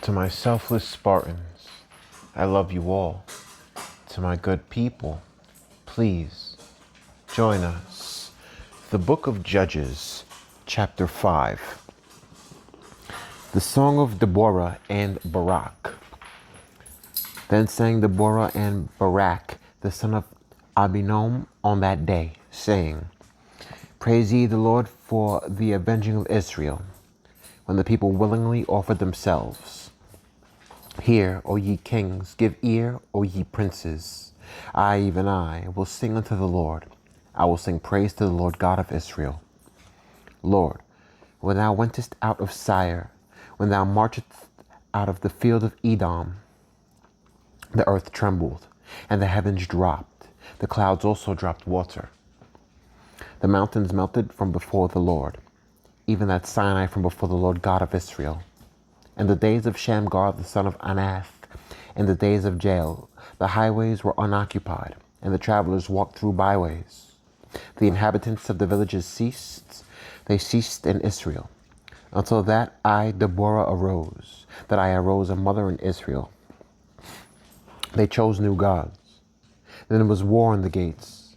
To my selfless Spartans, I love you all. To my good people, please join us. The Book of Judges, Chapter 5. The Song of Deborah and Barak. Then sang Deborah and Barak, the son of Abinom, on that day, saying, Praise ye the Lord for the avenging of Israel, when the people willingly offered themselves. Hear, O ye kings, give ear, O ye princes. I, even I, will sing unto the Lord. I will sing praise to the Lord God of Israel. Lord, when thou wentest out of Seir, when thou marchedst out of the field of Edom, the earth trembled, and the heavens dropped. The clouds also dropped water. The mountains melted from before the Lord, even that Sinai from before the Lord God of Israel. In the days of Shamgar the son of Anath, in the days of Jael, the highways were unoccupied, and the travelers walked through byways. The inhabitants of the villages ceased, they ceased in Israel, until that I, Deborah, arose, that I arose a mother in Israel. They chose new gods. Then was war in the gates.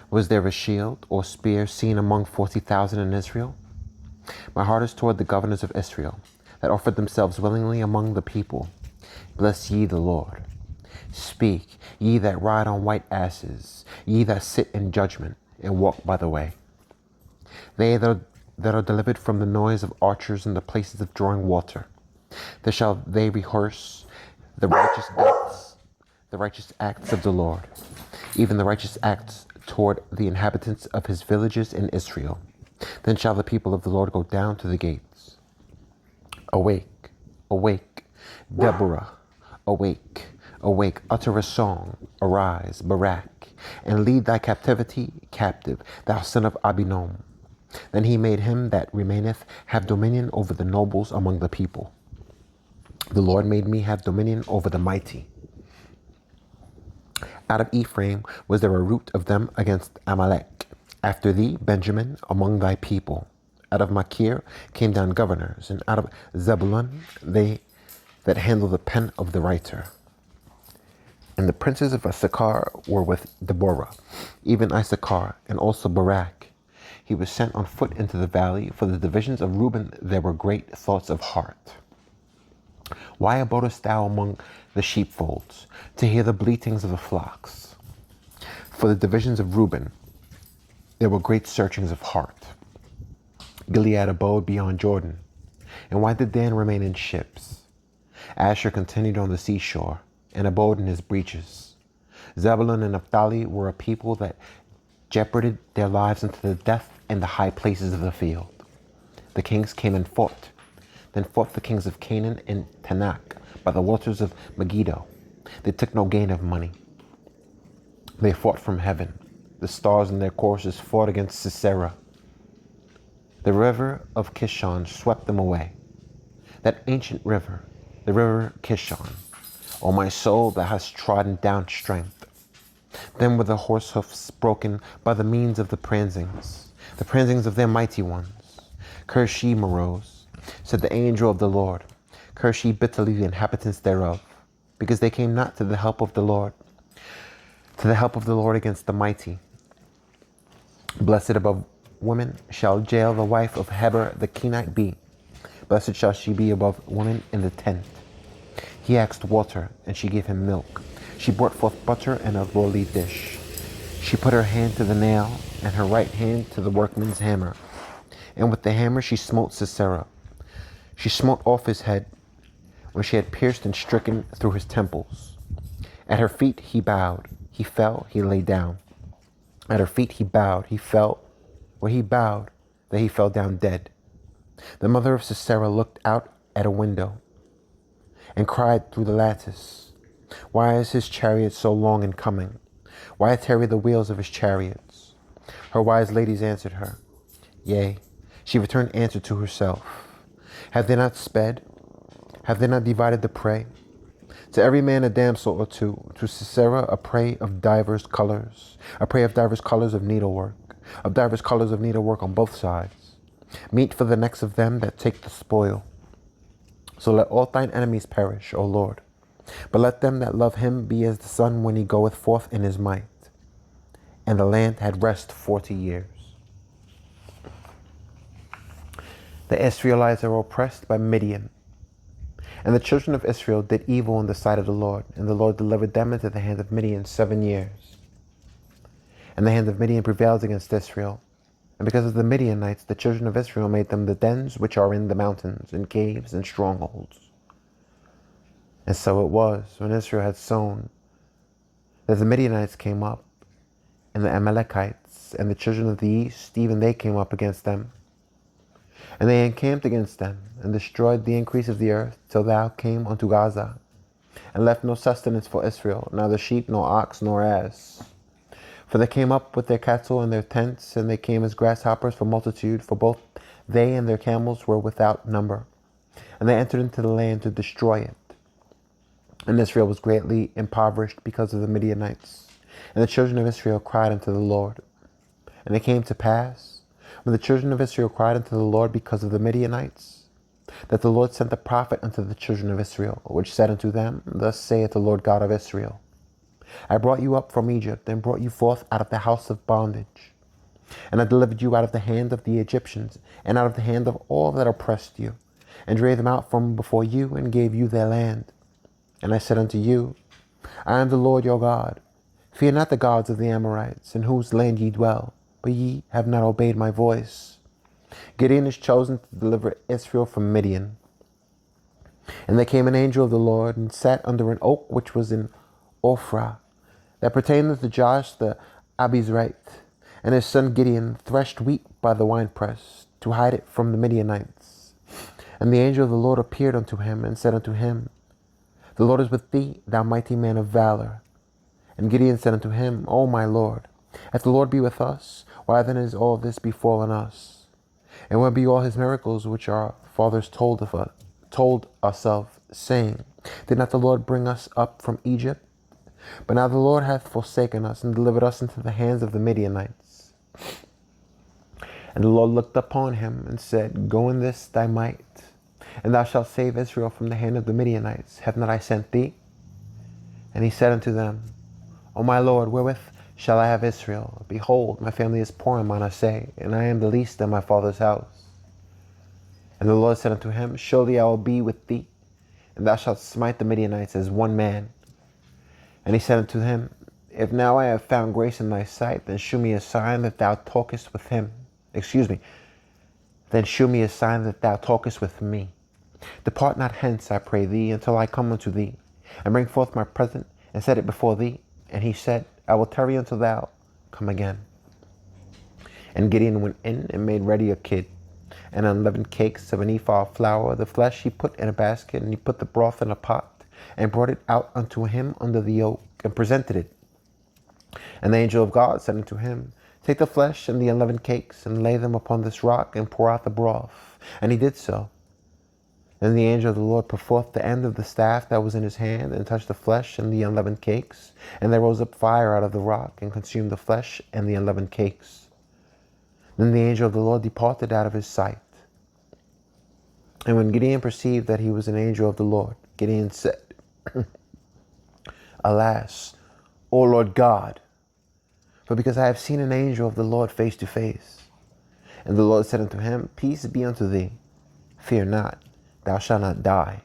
Was there a shield or spear seen among 40,000 in Israel? My heart is toward the governors of Israel, that offered themselves willingly among the people. Bless ye the Lord. Speak, ye that ride on white asses, ye that sit in judgment and walk by the way. They that are delivered from the noise of archers in the places of drawing water. There shall they rehearse the righteous acts of the Lord, even the righteous acts toward the inhabitants of his villages in Israel. Then shall the people of the Lord go down to the gates. Awake, awake, Deborah, awake, awake, utter a song, arise, Barak, and lead thy captivity captive, thou son of Abinom. Then he made him that remaineth have dominion over the nobles among the people. The Lord made me have dominion over the mighty. Out of Ephraim was there a root of them against Amalek. After thee, Benjamin, among thy people. Out of Machir came down governors, and out of Zebulun they that handle the pen of the writer. And the princes of Issachar were with Deborah, even Issachar, and also Barak. He was sent on foot into the valley. For the divisions of Reuben there were great thoughts of heart. Why abodest thou among the sheepfolds, to hear the bleatings of the flocks? For the divisions of Reuben there were great searchings of heart. Gilead abode beyond Jordan. And why did Dan remain in ships? Asher continued on the seashore, and abode in his breaches. Zebulun and Naphtali were a people that jeoparded their lives unto the death in the high places of the field. The kings came and fought. Then fought the kings of Canaan and Tanakh by the waters of Megiddo. They took no gain of money. They fought from heaven. The stars in their courses fought against Sisera. The river of Kishon swept them away. That ancient river, the river Kishon. O my soul, thou hast trodden down strength. Then were the horse hoofs broken by the means of the pransings of their mighty ones. Curse ye, Meroz, said the angel of the Lord. Curse ye bitterly the inhabitants thereof, because they came not to the help of the Lord, against the mighty. Blessed above women shall Jael the wife of Heber the Kenite be. Blessed shall she be above women in the tent. He asked water, and she gave him milk. She brought forth butter in a lowly dish. She put her hand to the nail, and her right hand to the workman's hammer. And with the hammer she smote Sisera. She smote off his head, when she had pierced and stricken through his temples. At her feet he bowed. He fell, he lay down. At her feet he bowed, he fell. Where he bowed, that he fell down dead. The mother of Sisera looked out at a window and cried through the lattice, Why is his chariot so long in coming? Why tarry the wheels of his chariots? Her wise ladies answered her. Yea, she returned answer to herself. Have they not sped? Have they not divided the prey? To every man a damsel or two, to Sisera a prey of divers colors, of needlework, on both sides, meat for the necks of them that take the spoil. So let all thine enemies perish, O Lord. But let them that love him be as the sun when he goeth forth in his might. And the land had rest 40 years. The Israelites are oppressed by Midian. And the children of Israel did evil in the sight of the Lord, and the Lord delivered them into the hand of Midian 7 years. And the hand of Midian prevailed against Israel. And because of the Midianites, the children of Israel made them the dens which are in the mountains, and caves, and strongholds. And so it was, when Israel had sown, that the Midianites came up, and the Amalekites, and the children of the east, even they came up against them. And they encamped against them, and destroyed the increase of the earth, till thou came unto Gaza, and left no sustenance for Israel, neither sheep, nor ox, nor ass. For they came up with their cattle and their tents, and they came as grasshoppers for multitude, for both they and their camels were without number. And they entered into the land to destroy it. And Israel was greatly impoverished because of the Midianites. And the children of Israel cried unto the Lord. And it came to pass, when the children of Israel cried unto the Lord because of the Midianites, that the Lord sent a prophet unto the children of Israel, which said unto them, Thus saith the Lord God of Israel, I brought you up from Egypt, and brought you forth out of the house of bondage. And I delivered you out of the hand of the Egyptians, and out of the hand of all that oppressed you, and drave them out from before you, and gave you their land. And I said unto you, I am the Lord your God. Fear not the gods of the Amorites, in whose land ye dwell, but ye have not obeyed my voice. Gideon is chosen to deliver Israel from Midian. And there came an angel of the Lord, and sat under an oak which was in Ophrah, that pertained to Joash the Abizrite. And his son Gideon threshed wheat by the winepress, to hide it from the Midianites. And the angel of the Lord appeared unto him, and said unto him, The Lord is with thee, thou mighty man of valor. And Gideon said unto him, O my Lord, if the Lord be with us, why then is all this befallen us? And where be all his miracles which our fathers told us of, saying, Did not the Lord bring us up from Egypt? But now the Lord hath forsaken us, and delivered us into the hands of the Midianites. And the Lord looked upon him, and said, Go in this thy might, and thou shalt save Israel from the hand of the Midianites. Have not I sent thee? And he said unto them, O my Lord, wherewith shall I have Israel? Behold, my family is poor in Manasseh, and I am the least in my father's house. And the Lord said unto him, Surely I will be with thee, and thou shalt smite the Midianites as one man. And he said unto him, If now I have found grace in thy sight, then shew me a sign that thou talkest with him. Then shew me a sign that thou talkest with me. Depart not hence, I pray thee, until I come unto thee, and bring forth my present, and set it before thee. And he said, I will tarry until thou come again. And Gideon went in and made ready a kid, and unleavened cakes of an ephah of flour. The flesh he put in a basket, and he put the broth in a pot, and brought it out unto him under the oak, and presented it. And the angel of God said unto him, Take the flesh and the unleavened cakes, and lay them upon this rock, and pour out the broth. And he did so. Then the angel of the Lord put forth the end of the staff that was in his hand, and touched the flesh and the unleavened cakes. And there rose up fire out of the rock, and consumed the flesh and the unleavened cakes. Then the angel of the Lord departed out of his sight. And when Gideon perceived that he was an angel of the Lord, Gideon said, Alas, O Lord God, for because I have seen an angel of the Lord face to face. And the Lord said unto him, Peace be unto thee, fear not, thou shalt not die.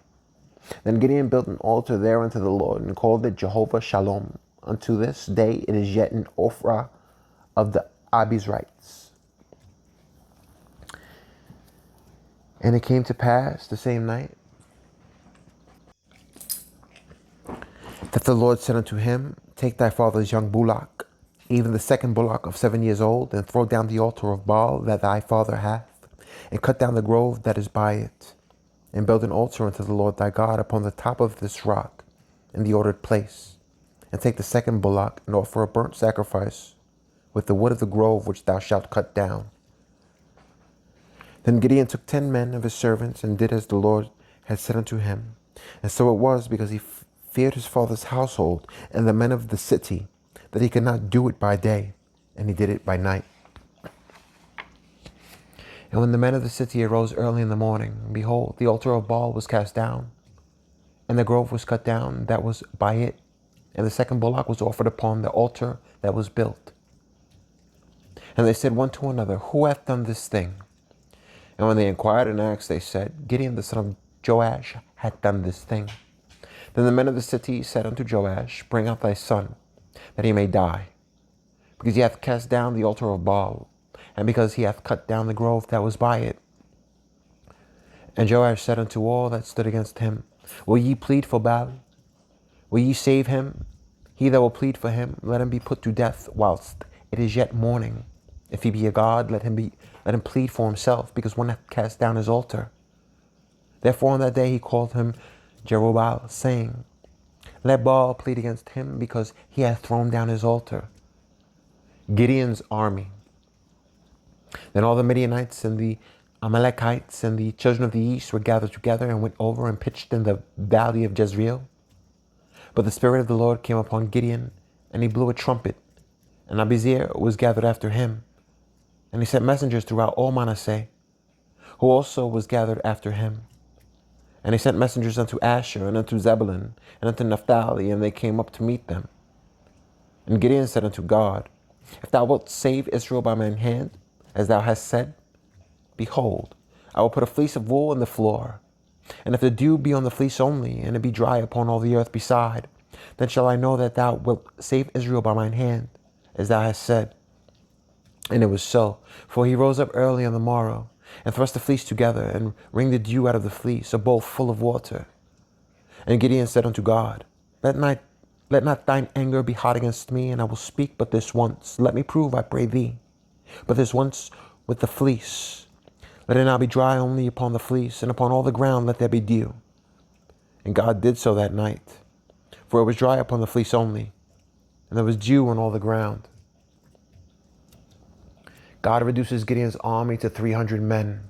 Then Gideon built an altar there unto the Lord, and called it Jehovah Shalom. Unto this day it is yet in Ophrah of the Abizrites. And it came to pass the same night that the Lord said unto him, Take thy father's young bullock, even the second bullock of 7 years old, and throw down the altar of Baal that thy father hath, and cut down the grove that is by it, and build an altar unto the Lord thy God upon the top of this rock, in the ordered place. And take the second bullock, and offer a burnt sacrifice with the wood of the grove which thou shalt cut down. Then Gideon took 10 men of his servants, and did as the Lord had said unto him. And so it was, because he feared his father's household and the men of the city, that he could not do it by day, and he did it by night. And when the men of the city arose early in the morning, behold, the altar of Baal was cast down, and the grove was cut down that was by it, and the second bullock was offered upon the altar that was built. And they said one to another, Who hath done this thing? And when they inquired and asked, they said, Gideon the son of Joash hath done this thing. Then the men of the city said unto Joash, Bring out thy son, that he may die, because he hath cast down the altar of Baal, and because he hath cut down the grove that was by it. And Joash said unto all that stood against him, Will ye plead for Baal? Will ye save him? He that will plead for him, let him be put to death whilst it is yet morning. If he be a god, let him plead for himself, because one hath cast down his altar. Therefore on that day he called him Jerubbaal, saying, Let Baal plead against him, because he hath thrown down his altar. Gideon's army. Then all the Midianites and the Amalekites and the children of the east were gathered together and went over and pitched in the valley of Jezreel. But the Spirit of the Lord came upon Gideon, and he blew a trumpet, and Abiezer was gathered after him. And he sent messengers throughout all Manasseh, who also was gathered after him. And he sent messengers unto Asher, and unto Zebulun, and unto Naphtali, and they came up to meet them. And Gideon said unto God, If thou wilt save Israel by mine hand, as thou hast said, behold, I will put a fleece of wool in the floor. And if the dew be on the fleece only, and it be dry upon all the earth beside, then shall I know that thou wilt save Israel by mine hand, as thou hast said. And it was so, for he rose up early on the morrow, and thrust the fleece together, and wringed the dew out of the fleece, a bowl full of water. And Gideon said unto God, Let not thine anger be hot against me, and I will speak but this once. Let me prove, I pray thee, but this once with the fleece. Let it now be dry only upon the fleece, and upon all the ground let there be dew. And God did so that night, for it was dry upon the fleece only, and there was dew on all the ground. God reduces Gideon's army to 300 men.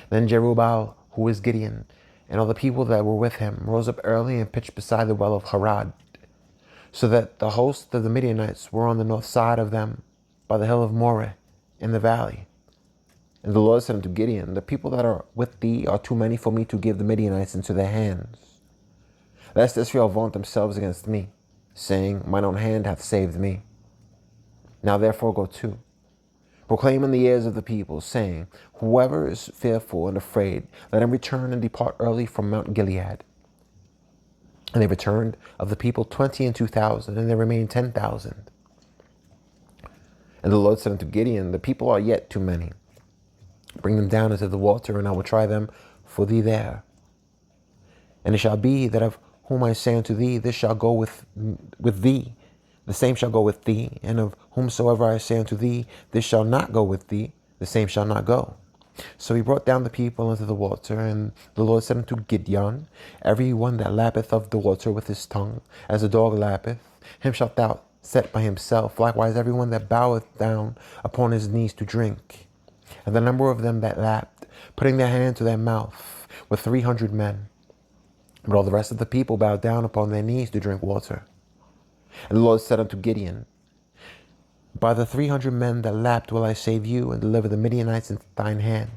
Then Jerubbaal, who is Gideon, and all the people that were with him, rose up early and pitched beside the well of Harod, so that the host of the Midianites were on the north side of them, by the hill of Moreh, in the valley. And the Lord said unto Gideon, The people that are with thee are too many for me to give the Midianites into their hands, lest Israel vaunt themselves against me, saying, Mine own hand hath saved me. Now therefore go to, proclaim in the ears of the people, saying, Whoever is fearful and afraid, let him return and depart early from Mount Gilead. And they returned of the people 22,000, and there remained 10,000. And the Lord said unto Gideon, The people are yet too many. Bring them down into the water, and I will try them for thee there. And it shall be that of whom I say unto thee, This shall go with thee, the same shall go with thee. And of whomsoever I say unto thee, This shall not go with thee, the same shall not go. So he brought down the people into the water, and the Lord said unto Gideon, Every one that lappeth of the water with his tongue, as a dog lappeth, him shalt thou set by himself. Likewise every one that boweth down upon his knees to drink. And the number of them that lapped, putting their hand to their mouth, were 300 men. But all the rest of the people bowed down upon their knees to drink water. And the Lord said unto Gideon, By the 300 men that lapped will I save you, and deliver the Midianites into thine hand.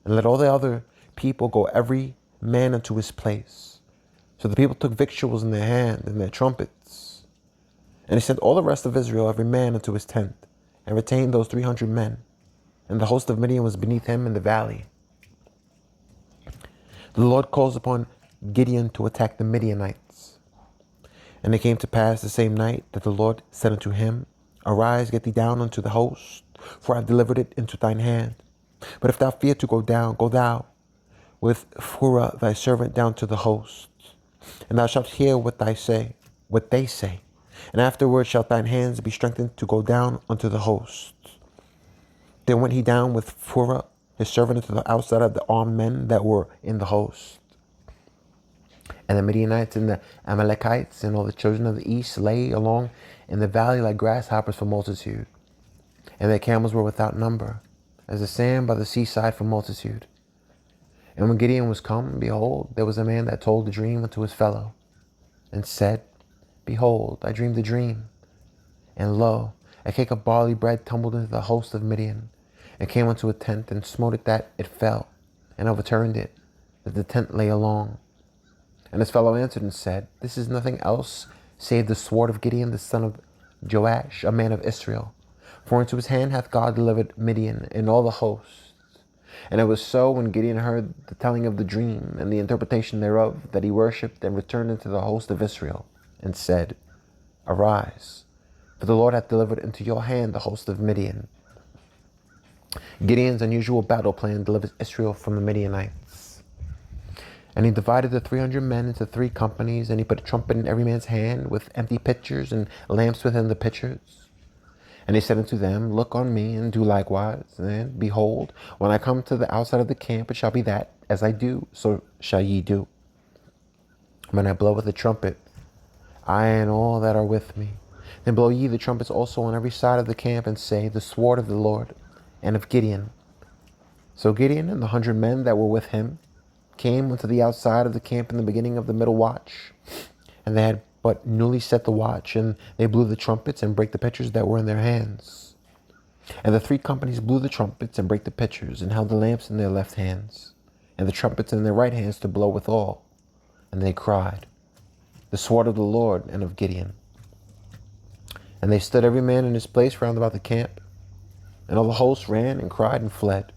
And let all the other people go every man unto his place. So the people took victuals in their hand, and their trumpets. And he sent all the rest of Israel, every man unto his tent, and retained those 300 men. And the host of Midian was beneath him in the valley. The Lord calls upon Gideon to attack the Midianites. And it came to pass the same night that the Lord said unto him, Arise, get thee down unto the host, for I have delivered it into thine hand. But if thou fear to go down, go thou with Phurah thy servant down to the host. And thou shalt hear what they say. And afterward shalt thine hands be strengthened to go down unto the host. Then went he down with Phurah his servant into the outside of the armed men that were in the host. And the Midianites and the Amalekites and all the children of the east lay along in the valley like grasshoppers for multitude. And their camels were without number, as the sand by the seaside for multitude. And when Gideon was come, behold, there was a man that told the dream unto his fellow, and said, Behold, I dreamed a dream. And lo, a cake of barley bread tumbled into the host of Midian, and came unto a tent, and smote it that it fell, and overturned it, that the tent lay along. And his fellow answered and said, This is nothing else save the sword of Gideon the son of Joash, a man of Israel. For into his hand hath God delivered Midian and all the hosts. And it was so, when Gideon heard the telling of the dream and the interpretation thereof, that he worshipped and returned into the host of Israel, and said, Arise, for the Lord hath delivered into your hand the host of Midian. Gideon's unusual battle plan delivers Israel from the Midianites. And he divided the 300 men into 3 companies, and he put a trumpet in every man's hand, with empty pitchers and lamps within the pitchers. And he said unto them, Look on me, and do likewise. And behold, when I come to the outside of the camp, it shall be that, as I do, so shall ye do. When I blow with the trumpet, I and all that are with me, then blow ye the trumpets also on every side of the camp, and say, The sword of the Lord and of Gideon. So Gideon and the 100 men that were with him came unto the outside of the camp in the beginning of the middle watch. And they had but newly set the watch, and they blew the trumpets and brake the pitchers that were in their hands. And the 3 companies blew the trumpets and brake the pitchers, and held the lamps in their left hands, and the trumpets in their right hands to blow withal. And they cried, The sword of the Lord and of Gideon. And they stood every man in his place round about the camp, and all the host ran and cried and fled.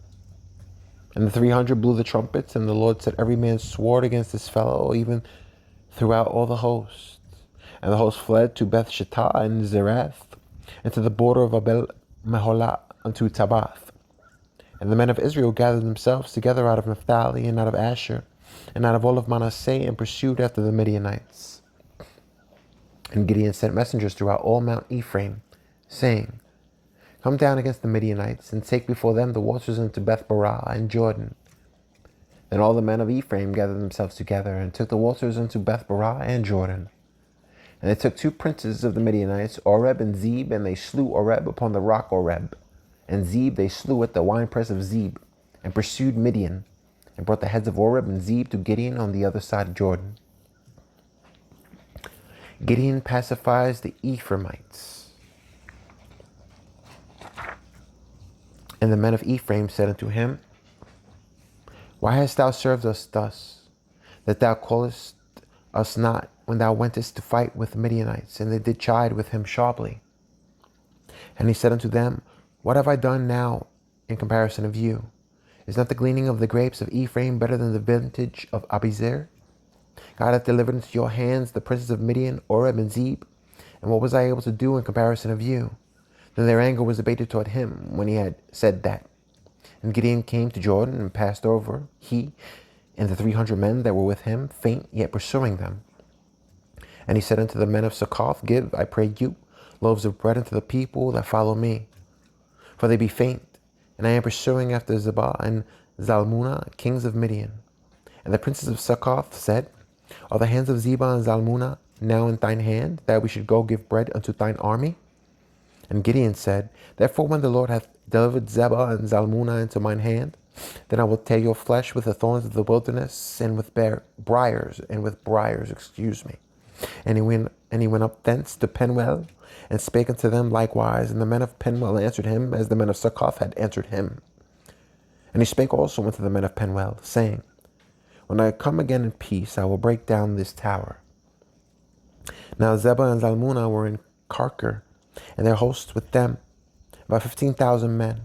And the 300 blew the trumpets, and the Lord set every man's sword against his fellow, even throughout all the host. And the host fled to Beth Shittah and Zerath, and to the border of Abel Meholah unto Tabbath. And the men of Israel gathered themselves together out of Naphtali, and out of Asher, and out of all of Manasseh, and pursued after the Midianites. And Gideon sent messengers throughout all Mount Ephraim, saying, Come down against the Midianites, and take before them the waters into Beth Barah and Jordan. Then all the men of Ephraim gathered themselves together, and took the waters into Beth Barah and Jordan. And they took 2 princes of the Midianites, Oreb and Zeb, and they slew Oreb upon the rock Oreb. And Zeb they slew at the winepress of Zeb, and pursued Midian, and brought the heads of Oreb and Zeb to Gideon on the other side of Jordan. Gideon pacifies the Ephraimites. And the men of Ephraim said unto him, Why hast thou served us thus, that thou callest us not when thou wentest to fight with the Midianites? And they did chide with him sharply. And he said unto them, What have I done now in comparison of you? Is not the gleaning of the grapes of Ephraim better than the vintage of Abiezer? God hath delivered into your hands the princes of Midian, Oreb and Zeb. And what was I able to do in comparison of you? Then their anger was abated toward him when he had said that. And Gideon came to Jordan and passed over, he and the 300 men that were with him, faint yet pursuing them. And he said unto the men of Succoth, Give, I pray you, loaves of bread unto the people that follow me, for they be faint, and I am pursuing after Zebah and Zalmunna, kings of Midian. And the princes of Succoth said, Are the hands of Zebah and Zalmunna now in thine hand, that we should go give bread unto thine army? And Gideon said, Therefore when the Lord hath delivered Zebah and Zalmunna into mine hand, then I will tear your flesh with the thorns of the wilderness, and with briars. And he went up thence to Penuel, and spake unto them likewise. And the men of Penuel answered him, as the men of Succoth had answered him. And he spake also unto the men of Penuel, saying, When I come again in peace, I will break down this tower. Now Zebah and Zalmunna were in Karkor, and their hosts with them, about 15,000 men,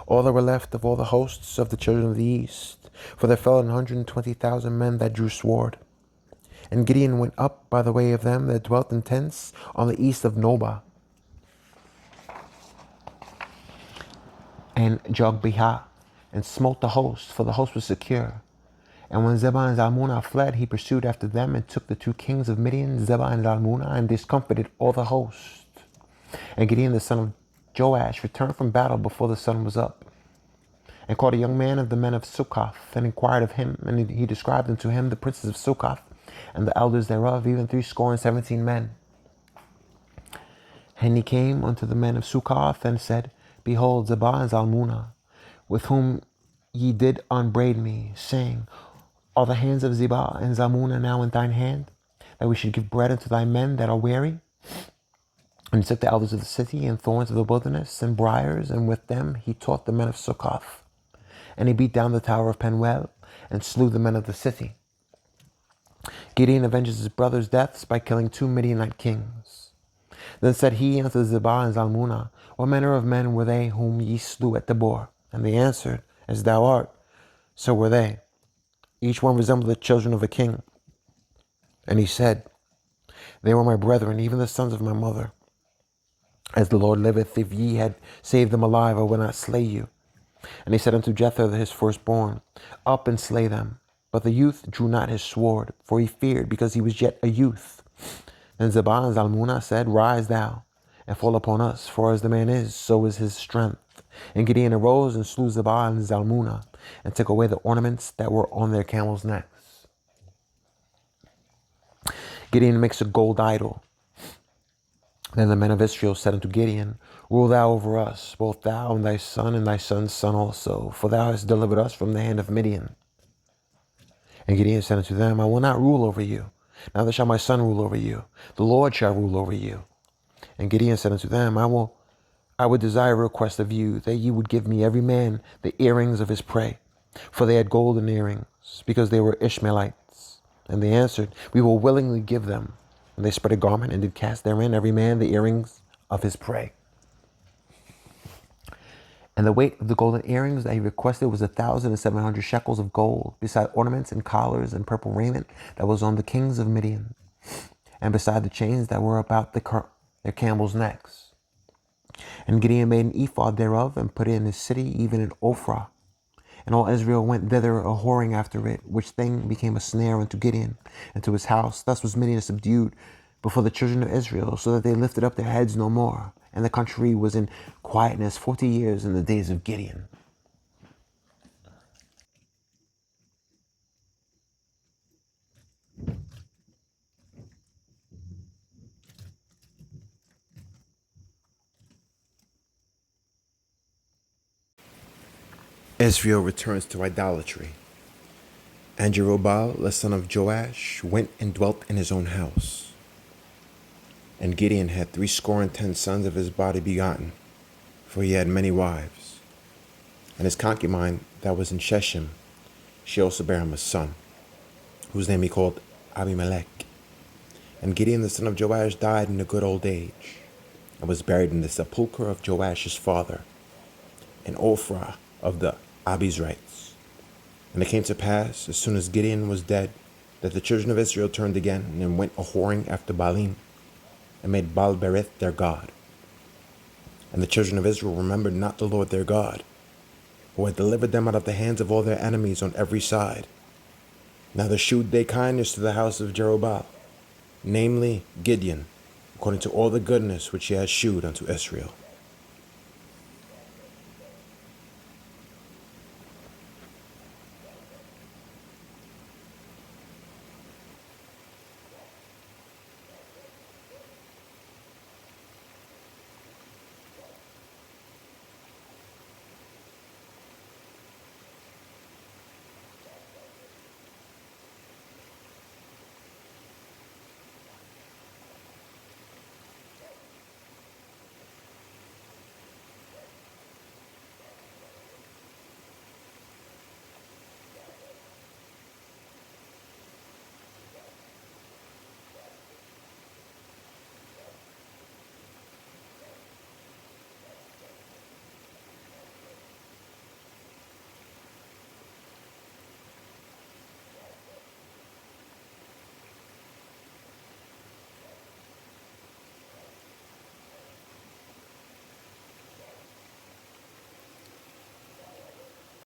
all that were left of all the hosts of the children of the east, for there fell 120,000 men that drew sword. And Gideon went up by the way of them that dwelt in tents on the east of Nobah and Jogbehah, and smote the host, for the host was secure. And when Zebah and Zalmunna fled, he pursued after them, and took the 2 kings of Midian, Zebah and Zalmunna, and discomfited all the host. And Gideon the son of Joash returned from battle before the sun was up, and called a young man of the men of Succoth, and inquired of him. And he described unto him the princes of Succoth, and the elders thereof, even 70 men. And he came unto the men of Succoth, and said, Behold, Zebah and Zalmunna, with whom ye did unbraid me, saying, Are the hands of Zebah and Zalmunna now in thine hand, that we should give bread unto thy men that are weary? And he took the elders of the city and thorns of the wilderness and briars, and with them he taught the men of Succoth. And he beat down the tower of Penuel and slew the men of the city. Gideon avenges his brother's deaths by killing 2 Midianite kings. Then said he unto Zebah and Zalmunna, What manner of men were they whom ye slew at Debor? And they answered, As thou art, so were they. Each one resembled the children of a king. And he said, They were my brethren, even the sons of my mother. As the Lord liveth, if ye had saved them alive, I would not slay you. And he said unto Jether his firstborn, Up and slay them. But the youth drew not his sword, for he feared, because he was yet a youth. Then Zebah and Zalmunna said, Rise thou, and fall upon us, for as the man is, so is his strength. And Gideon arose and slew Zebah and Zalmunna, and took away the ornaments that were on their camels' necks. Gideon makes a gold idol. Then the men of Israel said unto Gideon, Rule thou over us, both thou and thy son's son also, for thou hast delivered us from the hand of Midian. And Gideon said unto them, I will not rule over you, neither shall my son rule over you. The Lord shall rule over you. And Gideon said unto them, I would desire a request of you, that ye would give me every man the earrings of his prey. For they had golden earrings, because they were Ishmaelites. And they answered, We will willingly give them. And they spread a garment and did cast therein every man the earrings of his prey. And the weight of the golden earrings that he requested was 1,700 shekels of gold, beside ornaments and collars and purple raiment that was on the kings of Midian, and beside the chains that were about their camels' necks. And Gideon made an ephod thereof, and put it in his city, even in Ophrah. And all Israel went thither a whoring after it, which thing became a snare unto Gideon and to his house. Thus was Midian subdued before the children of Israel, so that they lifted up their heads no more. And the country was in quietness 40 years in the days of Gideon. Israel returns to idolatry. And Jerubbaal, the son of Joash, went and dwelt in his own house. And Gideon had 70 sons of his body begotten, for he had many wives. And his concubine that was in Shechem, she also bare him a son, whose name he called Abimelech. And Gideon the son of Joash died in a good old age, and was buried in the sepulchre of Joash's father, in Ophrah of the Abizrites. And it came to pass, as soon as Gideon was dead, that the children of Israel turned again, and went a whoring after Baalim, and made Baal-berith their god. And the children of Israel remembered not the Lord their God, who had delivered them out of the hands of all their enemies on every side. Neither shewed they kindness to the house of Jerubbaal, namely Gideon, according to all the goodness which he had shewed unto Israel.